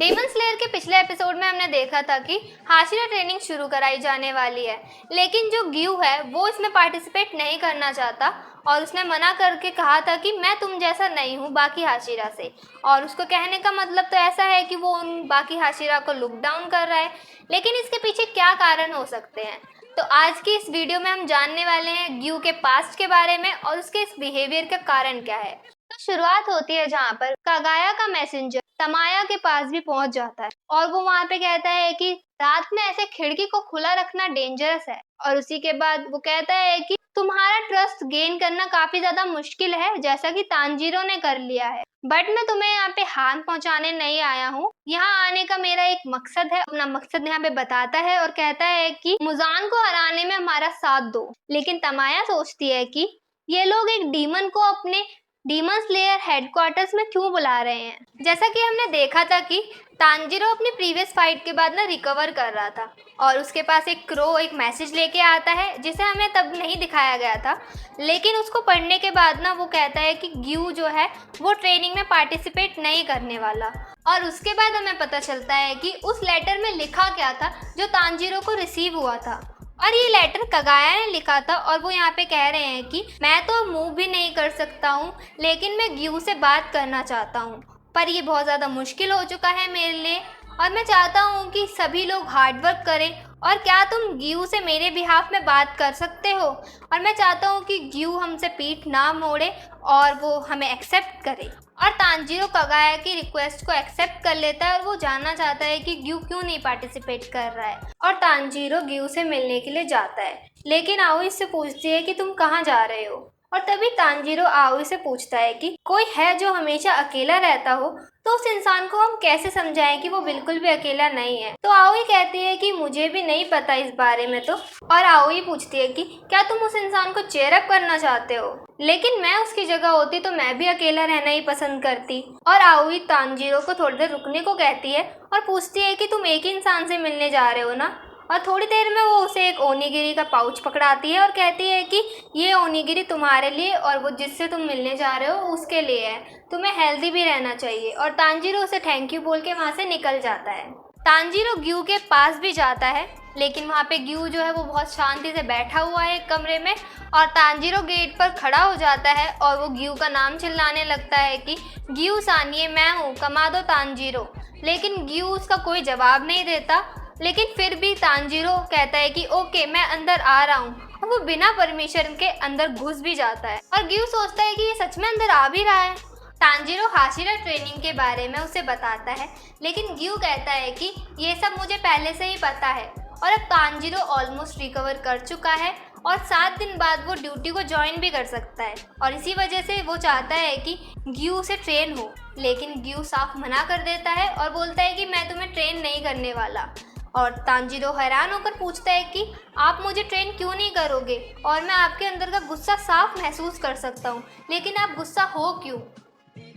Daemon slayer के पिछले episode में हमने देखा था कि हाशिरा ट्रेनिंग शुरू कराई जाने वाली है, लेकिन जो ग्यू है वो इसमें पार्टिसिपेट नहीं करना चाहता और उसने मना करके कहा था कि मैं तुम जैसा नहीं हूँ बाकी हाशिरा से। और उसको कहने का मतलब तो ऐसा है कि वो उन बाकी हाशिरा को लुक डाउन कर रहा है, लेकिन इसके पीछे क्या कारण हो सकते हैं। तो आज की इस वीडियो में हम जानने वाले हैं ग्यू के पास्ट के बारे में और उसके इस बिहेवियर का कारण क्या है। तो शुरुआत होती है जहाँ पर कागाया का मैसेंजर तमाया के पास भी पहुंच जाता है और वो वहां पे कहता है कि रात में ऐसे खिड़की को खुला रखना डेंजरस है। और उसी के बाद वो कहता है कि तुम्हारा ट्रस्ट गेन करना काफी ज्यादा मुश्किल है, जैसा कि तांजीरो ने कर लिया है, बट मैं तुम्हें यहाँ पे हार्म पहुंचाने नहीं आया हूँ। यहाँ आने का मेरा एक मकसद है। अपना मकसद यहाँ पे बताता है और कहता है कि मुजान को हराने में हमारा साथ दो। लेकिन तमाया सोचती है कि ये लोग एक डीमन को अपने डीमन स्लेयर हेडक्वार्टर्स में क्यों बुला रहे हैं। जैसा कि हमने देखा था कि तांजीरो अपनी प्रीवियस फाइट के बाद ना रिकवर कर रहा था और उसके पास एक क्रो एक मैसेज लेके आता है जिसे हमें तब नहीं दिखाया गया था, लेकिन उसको पढ़ने के बाद ना वो कहता है कि ग्यू जो है वो ट्रेनिंग में पार्टिसिपेट नहीं करने वाला। और उसके बाद हमें पता चलता है कि उस लेटर में लिखा क्या था जो तांजीरो को रिसीव हुआ था। और ये लेटर कागाया ने लिखा था और वो यहाँ पे कह रहे हैं कि मैं तो मूव भी नहीं कर सकता हूँ, लेकिन मैं ग्यू से बात करना चाहता हूँ, पर ये बहुत ज़्यादा मुश्किल हो चुका है मेरे लिए और मैं चाहता हूँ कि सभी लोग हार्डवर्क करें। और क्या तुम ग्यू से मेरे बिहाफ में बात कर सकते हो? और मैं चाहता हूँ कि ग्यू हमसे पीठ ना मोड़े और वो हमें एक्सेप्ट करे। और तांजीरो कागाया की रिक्वेस्ट को एक्सेप्ट कर लेता है और वो जानना चाहता है कि ग्यू क्यों नहीं पार्टिसिपेट कर रहा है। और तांजीरो ग्यू से मिलने के लिए जाता है, लेकिन आओ इससे पूछती है कि तुम कहाँ जा रहे हो। और तभी तांजीरो आओई से पूछता है कि कोई है जो हमेशा अकेला रहता हो, तो उस इंसान को हम कैसे समझाएं कि वो बिल्कुल भी अकेला नहीं है। तो आओई कहती है कि मुझे भी नहीं पता इस बारे में तो। और आओई पूछती है कि क्या तुम उस इंसान को चेयर अप करना चाहते हो? लेकिन मैं उसकी जगह होती तो मैं भी अकेला रहना ही पसंद करती। और आओई तांजीरो को थोड़ी देर रुकने को कहती है और पूछती है कि तुम एक ही इंसान से मिलने जा रहे हो ना। और थोड़ी देर में वो उसे एक ओनिगिरी का पाउच पकड़ाती है और कहती है कि ये ओनिगिरी तुम्हारे लिए और वो जिससे तुम मिलने जा रहे हो उसके लिए है, तुम्हें हेल्दी भी रहना चाहिए। और तांजीरो उसे थैंक यू बोल के वहाँ से निकल जाता है। तांजीरो ग्यू के पास भी जाता है, लेकिन वहाँ पे ग्यू जो है वो बहुत शांति से बैठा हुआ है एक कमरे में। और तांजीरो गेट पर खड़ा हो जाता है और वो ग्यू का नाम चिल्लाने लगता है कि ग्यू सान, ये मैं हूँ, कमा दो तांजीरो। लेकिन ग्यू उसका कोई जवाब नहीं देता, लेकिन फिर भी तांजीरो कहता है कि ओके मैं अंदर आ रहा हूँ और वो बिना परमिशन के अंदर घुस भी जाता है। और ग्यू सोचता है कि ये सच में अंदर आ भी रहा है। तांजीरो हाशिरा ट्रेनिंग के बारे में उसे बताता है, लेकिन ग्यू कहता है कि ये सब मुझे पहले से ही पता है। और अब तांजीरो ऑलमोस्ट रिकवर कर चुका है और 7 दिन बाद वो ड्यूटी को ज्वाइन भी कर सकता है। और इसी वजह से वो चाहता है कि ग्यू से ट्रेन हो, लेकिन ग्यू साफ मना कर देता है और बोलता है कि मैं तुम्हें ट्रेन नहीं करने वाला। और तांजीरो हैरान होकर पूछता है कि आप मुझे ट्रेन क्यों नहीं करोगे, और मैं आपके अंदर का गुस्सा साफ महसूस कर सकता हूँ, लेकिन आप गुस्सा हो क्यों?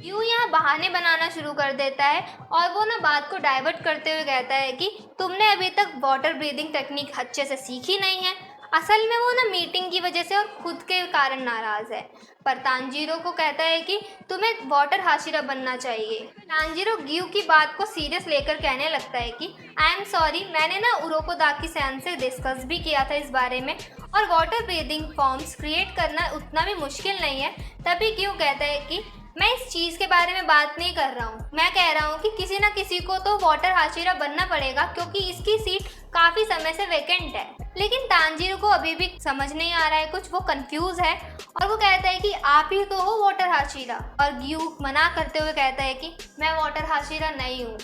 ग्यू यहाँ बहाने बनाना शुरू कर देता है और वो ना बात को डाइवर्ट करते हुए कहता है कि तुमने अभी तक वाटर ब्रीदिंग टेक्निक अच्छे से सीखी नहीं है। असल में वो ना मीटिंग की वजह से और खुद के कारण नाराज है। पर तांजीरो को कहता है कि तुम्हें वाटर हाशिरा बनना चाहिए। तांजीरो ग्यू की बात को सीरियस लेकर कहने लगता है कि आई एम सॉरी, मैंने ना उरोकोदाकी सैन से डिस्कस भी किया था इस बारे में, और वाटर ब्रीदिंग फॉर्म्स क्रिएट करना उतना भी मुश्किल नहीं है। तभी ग्यू कहता है कि मैं इस चीज़ के बारे में बात नहीं कर रहा हूँ, मैं कह रहा हूँ कि किसी ना किसी को तो वाटर हाशिरा बनना पड़ेगा क्योंकि इसकी सीट काफ़ी समय से वैकेंट है। लेकिन तांजीरो को अभी भी समझ नहीं आ रहा है कुछ, वो कंफ्यूज है और वो कहता है कि आप ही तो हो वाटर हाशिरा। और ग्यू मना करते हुए कहता है कि मैं वाटर हाशिरा नहीं हूँ।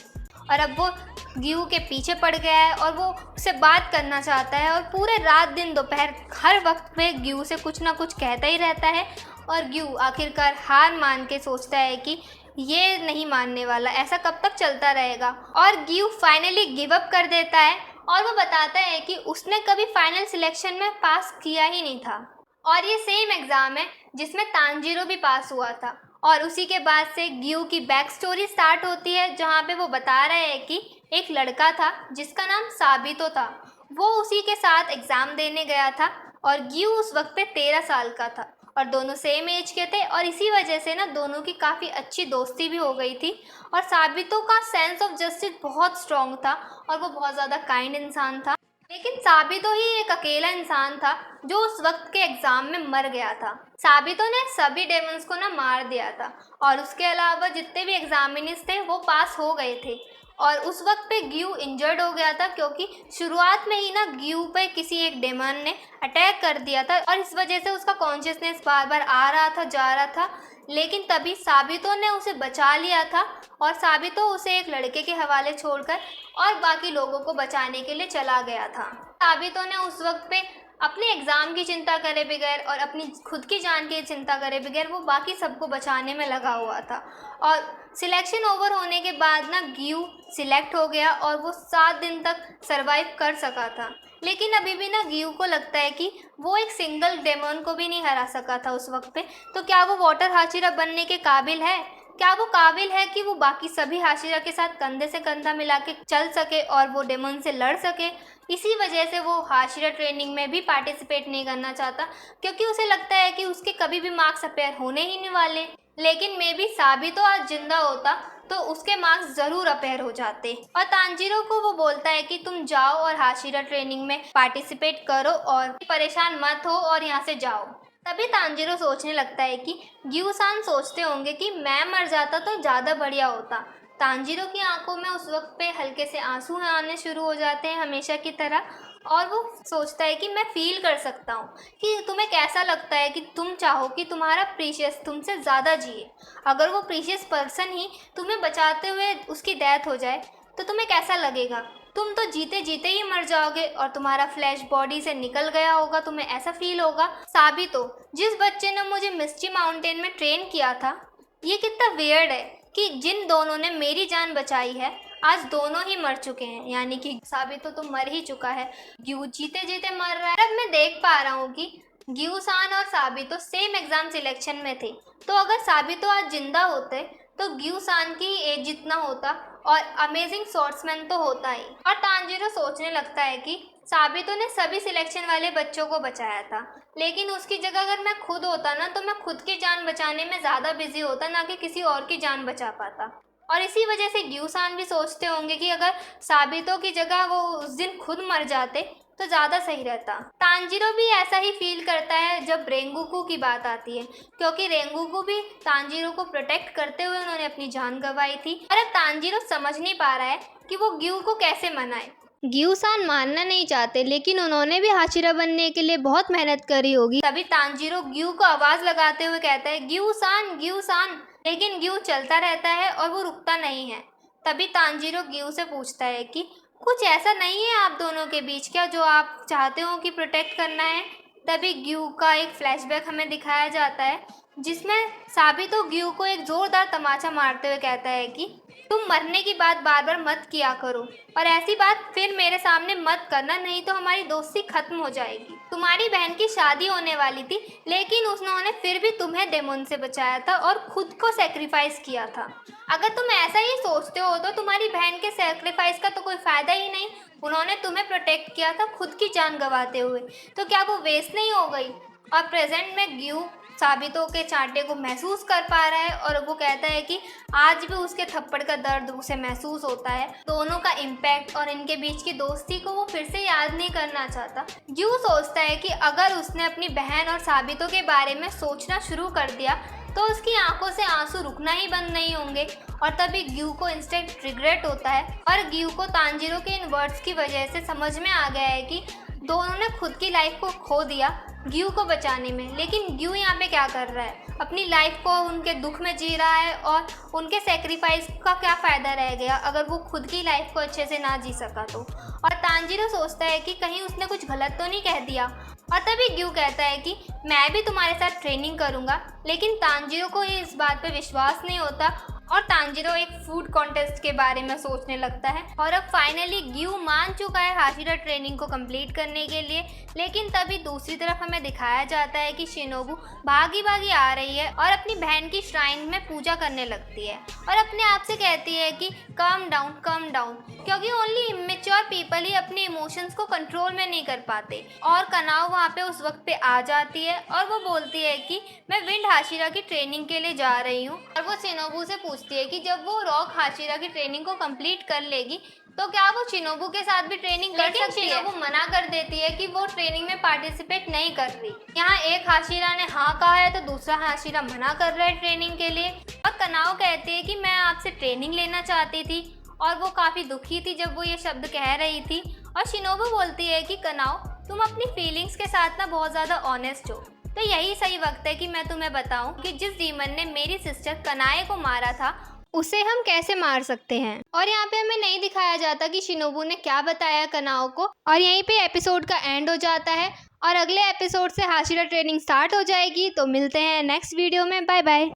और अब वो ग्यू के पीछे पड़ गया है और वो उससे बात करना चाहता है और पूरे रात दिन दोपहर हर वक्त में ग्यू से कुछ ना कुछ कहता ही रहता है। और ग्यू आखिरकार हार मान के सोचता है कि ये नहीं मानने वाला, ऐसा कब तक चलता रहेगा। और ग्यू फाइनली गिव अप कर देता है और वो बताता है कि उसने कभी फाइनल सिलेक्शन में पास किया ही नहीं था और ये सेम एग्ज़ाम है जिसमें तांजीरो भी पास हुआ था। और उसी के बाद से ग्यू की बैक स्टोरी स्टार्ट होती है जहाँ पे वो बता रहे हैं कि एक लड़का था जिसका नाम साबितो था, वो उसी के साथ एग्ज़ाम देने गया था और ग्यू उस वक्त पे 13 साल का था और दोनों सेम एज के थे और इसी वजह से ना दोनों की काफ़ी अच्छी दोस्ती भी हो गई थी। और साबितो का सेंस ऑफ जस्टिस बहुत स्ट्रॉन्ग था और वो बहुत ज़्यादा काइंड इंसान था। लेकिन साबितो ही एक अकेला इंसान था जो उस वक्त के एग्ज़ाम में मर गया था। साबितो ने सभी डेमन्स को ना मार दिया था और उसके अलावा जितने भी एग्जामिनीज थे वो पास हो गए थे। और उस वक्त पे ग्यू इंजर्ड हो गया था क्योंकि शुरुआत में ही ना ग्यू पे किसी एक डेमन ने अटैक कर दिया था और इस वजह से उसका कॉन्शियसनेस बार बार आ रहा था, जा रहा था। लेकिन तभी साबितो ने उसे बचा लिया था और साबितो उसे एक लड़के के हवाले छोड़कर और बाकी लोगों को बचाने के लिए चला गया था। साबितो ने उस वक्त पे अपने एग्ज़ाम की चिंता करे बगैर और अपनी खुद की जान की चिंता करे बगैर वो बाकी सबको बचाने में लगा हुआ था। और सिलेक्शन ओवर होने के बाद ना ग्यू सिलेक्ट हो गया और वो 7 दिन तक सरवाइव कर सका था। लेकिन अभी भी ना ग्यू को लगता है कि वो एक सिंगल डेमन को भी नहीं हरा सका था उस वक्त पे। तो क्या वो वाटर हाशिरा बनने के काबिल है? क्या वो काबिल है कि वो बाकी सभी हाशिरा के साथ कंधे से कंधा मिला के चल सके और वो डेमन से लड़ सके? इसी वजह से वो हाशिरा ट्रेनिंग में भी पार्टिसिपेट नहीं करना चाहता क्योंकि उसे लगता है कि उसके कभी भी मार्क्स अपेयर होने ही नहीं वाले। लेकिन मे बी साबितो आज जिंदा होता तो उसके मार्क्स ज़रूर अपेयर हो जाते। और तांजीरो को वो बोलता है कि तुम जाओ और हाशिरा ट्रेनिंग में पार्टिसिपेट करो और परेशान मत हो और यहाँ से जाओ। तभी तांजीरो सोचने लगता है कि ग्यू-सान सोचते होंगे कि मैं मर जाता तो ज़्यादा बढ़िया होता। तांजीरो की आंखों में उस वक्त पे हल्के से आंसू आने शुरू हो जाते हैं हमेशा की तरह और वो सोचता है कि मैं फील कर सकता हूँ कि तुम्हें कैसा लगता है कि तुम चाहो कि तुम्हारा प्रीशियस तुमसे ज़्यादा जिए। अगर वो प्रीशियस पर्सन ही तुम्हें बचाते हुए उसकी डेथ हो जाए तो तुम्हें कैसा लगेगा? तुम तो जीते जीते ही मर जाओगे और तुम्हारा फ्लैश बॉडी से निकल गया होगा, तुम्हें ऐसा फील होगा। साबितो, जिस बच्चे ने मुझे मिस्टी माउंटेन में ट्रेन किया था, ये कितना वियर्ड है कि जिन दोनों ने मेरी जान बचाई है आज दोनों ही मर चुके हैं, यानी कि साबितो तो मर ही चुका है, ग्यू जीते जीते मर रहा है। अब मैं देख पा रहा हूँ कि ग्यू-सान और साबितो सेम एग्जाम सिलेक्शन में थे, तो अगर साबितो आज जिंदा होते तो ग्यू-सान की एज जितना होता और अमेजिंग स्वॉर्ड्समैन तो होता ही। और तांजीरो सोचने लगता है कि साबितो ने सभी सिलेक्शन वाले बच्चों को बचाया था, लेकिन उसकी जगह अगर मैं खुद होता ना तो मैं खुद की जान बचाने में ज़्यादा बिजी होता, ना कि किसी और की जान बचा पाता। और इसी वजह से ग्यू-सान भी सोचते होंगे कि अगर साबितो की जगह वो उस दिन खुद मर जाते तो ज़्यादा सही रहता। तांजीरो भी ऐसा ही फील करता है जब रेंगुकू की बात आती है, क्योंकि रेंगुकू भी तांजीरो को प्रोटेक्ट करते हुए उन्होंने अपनी जान गंवाई थी। और अब तांजीरो समझ नहीं पा रहा है कि वो ग्यू को कैसे मनाए। ग्यू-सान मानना नहीं चाहते, लेकिन उन्होंने भी हाशिरा बनने के लिए बहुत मेहनत करी होगी। तभी तांजीरो ग्यू को आवाज़ लगाते हुए कहता है, ग्यू-सान, ग्यू-सान। लेकिन ग्यू चलता रहता है और वो रुकता नहीं है। तभी तांजीरो ग्यू से पूछता है कि कुछ ऐसा नहीं है आप दोनों के बीच क्या जो आप चाहते हो कि प्रोटेक्ट करना है? तभी ग्यू का एक फ्लैशबैक हमें दिखाया जाता है जिसमें साबितो ग्यू को एक ज़ोरदार तमाचा मारते हुए कहता है कि तुम मरने की बात बार बार मत किया करो और ऐसी बात फिर मेरे सामने मत करना, नहीं तो हमारी दोस्ती खत्म हो जाएगी। तुम्हारी बहन की शादी होने वाली थी, लेकिन उन्होंने फिर भी तुम्हें डेमन से बचाया था और खुद को सेक्रीफाइस किया था। अगर तुम ऐसा ही सोचते हो तो तुम्हारी बहन के सेक्रीफाइस का तो कोई फ़ायदा ही नहीं। उन्होंने तुम्हें प्रोटेक्ट किया था खुद की जान गंवाते हुए, तो क्या वो वेस्ट नहीं हो गई? और प्रेजेंट में ग्यू साबितो के चांटे को महसूस कर पा रहा है और वो कहता है कि आज भी उसके थप्पड़ का दर्द उसे महसूस होता है। दोनों का इम्पैक्ट और इनके बीच की दोस्ती को वो फिर से याद नहीं करना चाहता। ग्यू सोचता है कि अगर उसने अपनी बहन और साबितो के बारे में सोचना शुरू कर दिया तो उसकी आंखों से आंसू रुकना ही बंद नहीं होंगे। और तभी ग्यू को इंस्टेंट रिग्रेट होता है और ग्यू को तांजीरो के इन वर्ड्स की वजह से समझ में आ गया है कि दोनों ने खुद की लाइफ को खो दिया ग्यू को बचाने में। लेकिन ग्यू यहाँ पे क्या कर रहा है? अपनी लाइफ को उनके दुख में जी रहा है और उनके सेक्रीफाइस का क्या फ़ायदा रह गया अगर वो खुद की लाइफ को अच्छे से ना जी सका तो। और तांजीरो सोचता है कि कहीं उसने कुछ गलत तो नहीं कह दिया। और तभी ग्यू कहता है कि मैं भी तुम्हारे साथ ट्रेनिंग करूँगा। लेकिन तांजीरो को इस बात पे विश्वास नहीं होता और तांजीरो एक फूड कॉन्टेस्ट के बारे में सोचने लगता है। और अब फाइनली ग्यू मान चुका है हाशिरा ट्रेनिंग को कंप्लीट करने के लिए, लेकिन तभी दूसरी तरफ हमें दिखाया जाता है कि शिनोबू भागी भागी आ रही है और अपनी बहन की श्राइन में पूजा करने लगती है और अपने आप से कहती है कि कम डाउन, क्योंकि ओनली इमेच्योर पीपल ही अपने इमोशंस को कंट्रोल में नहीं कर पाते। और कनाओ वहाँ पे उस वक्त पे आ जाती है और वो बोलती है कि मैं विंड हाशिरा की ट्रेनिंग के लिए जा रही हूँ। और वो शिनोबू से पूछती है कि जब वो रॉक हाशिरा की ट्रेनिंग को कंप्लीट कर लेगी तो क्या वो शिनोबू के साथ भी ट्रेनिंग कर सकती है? शिनोबू मना कर देती है कि वो ट्रेनिंग में पार्टिसिपेट नहीं कर रही। यहाँ एक हाशिरा ने हाँ कहा है तो दूसरा हाशिरा मना कर रहा है ट्रेनिंग के लिए। और कनाओ कहती है कि मैं आपसे ट्रेनिंग लेना चाहती थी, और वो काफ़ी दुखी थी जब वो ये शब्द कह रही थी। और शिनोबू बोलती है कि कनाओ, तुम अपनी फीलिंग्स के साथ ना बहुत ज़्यादा ऑनेस्ट हो, तो यही सही वक्त है कि मैं तुम्हें बताऊं कि जिस डीमन ने मेरी सिस्टर कनाए को मारा था उसे हम कैसे मार सकते हैं। और यहाँ पे हमें नहीं दिखाया जाता कि शिनोबू ने क्या बताया कनाओ को। और यहीं पे एपिसोड का एंड हो जाता है और अगले एपिसोड से हाशिरा ट्रेनिंग स्टार्ट हो जाएगी। तो मिलते हैं नेक्स्ट वीडियो में। Bye bye.